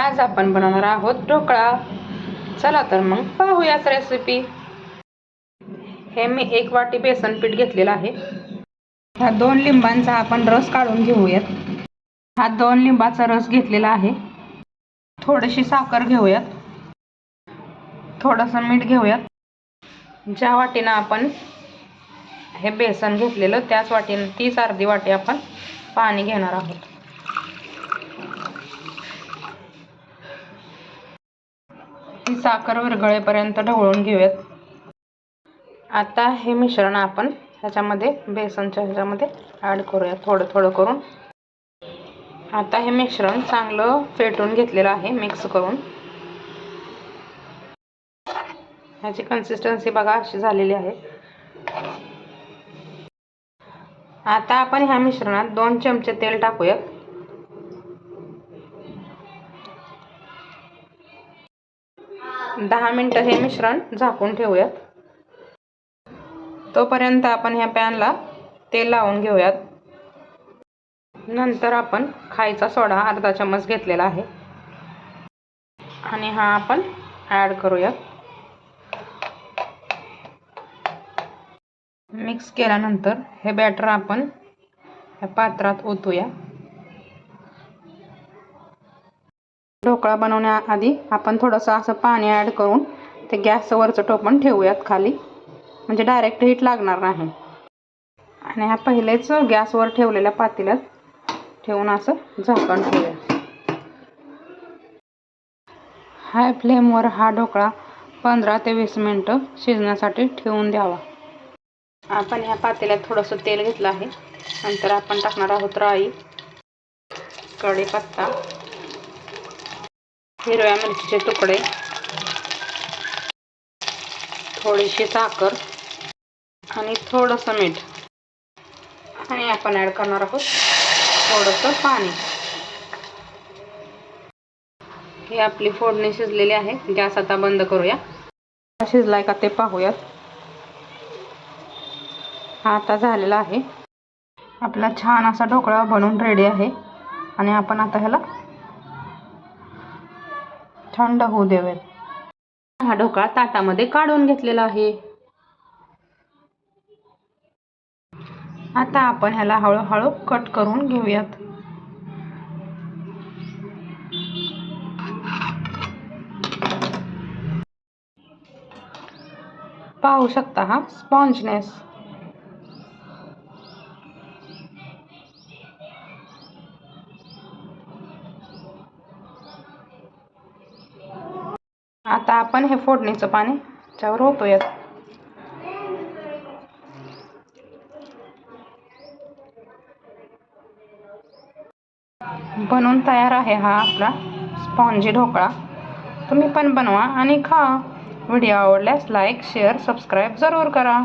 आज आपण बनवणार आहोत ढोकळा। चला तर मग पाहूयात रेसिपी। हे मी 1 वाटी बेसन पीठ घेतलेलं आहे। ह्या 2 लिंबांचा आपण रस काढून घेऊयात। हा 2 लिंबाचा रस घेतलेला आहे। थोडीशी साखर घेऊयात, थोडंसं मीठ घेऊयात। ज्या वाटीनं आपण हे बेसन घेतलेलं त्याच वाटीने तीच अर्धी वाटी आपण पाणी घेणार आहोत। ही साखर विरघळेपर्यंत ढवळून घेऊयात। आता हे मिश्रण आपण ह्याच्यामध्ये बेसनच्या ह्याच्यामध्ये ॲड करूया, थोडं थोडं करून। आता हे मिश्रण चांगलं फेटून घेतलेलं आहे मिक्स करून। ह्याची कन्सिस्टन्सी बघा अशी झालेली आहे। आता आपण ह्या मिश्रणात 2 चमचे तेल टाकूयात। दहा मिनिटं हे मिश्रण झाकून ठेवूयात। तोपर्यंत आपण ह्या पॅनला तेल लावून घेऊयात। नंतर आपण खायचा सोडा अर्धा चमच घेतलेला आहे आणि हा आपण ॲड करूयात। मिक्स केल्यानंतर हे बॅटर आपण ह्या पात्रात ओतूया। ढोकळा बनवण्याआधी आपण थोडंसं असं पाणी ॲड करून ते गॅसवरचं टोपण ठेवूयात खाली, म्हणजे डायरेक्ट हीट लागणार नाही। आणि हा पहिलेच गॅसवर ठेवलेल्या पातेल्यात ठेवून असं झाकण ठेवूया। हाय फ्लेमवर हा ढोकळा 15 ते 20 मिनिटं शिजण्यासाठी ठेवून द्यावा। आपण ह्या पातेल्यात थोडंसं तेल घेतलं आहे। नंतर आपण टाकणार आहोत राई, कढीपत्ता, हिरव्या मिरचीचे तुकडे, थोडीशी साखर आणि थोडंसं मीठ। आणि आपण ॲड करणार आहोत थोडंसं पाणी। ही आपली फोडणी शिजलेली आहे। गॅस आता बंद करूया। शिजलाय का ते पाहूयात। हा आता झालेला आहे। आपला छान असा ढोकळा बनवून रेडी आहे। आणि आपण आता ह्याला थंड होऊ देऊयात। हा ढोकळा ताटामध्ये काढून घेतलेला आहे। आता आपण ह्याला हळूहळू कट करून घेऊयात। पाहू शकता हा स्पॉन्जनेस। आता आपण हे फोडणीचं पाणी त्याच्यावर ओतूयात। बनवून तयार आहे हा आपला स्पॉन्जी ढोकळा। तुम्ही पण बनवा आणि खा। व्हिडिओ आवडल्यास लाईक, शेअर, सबस्क्राईब जरूर करा।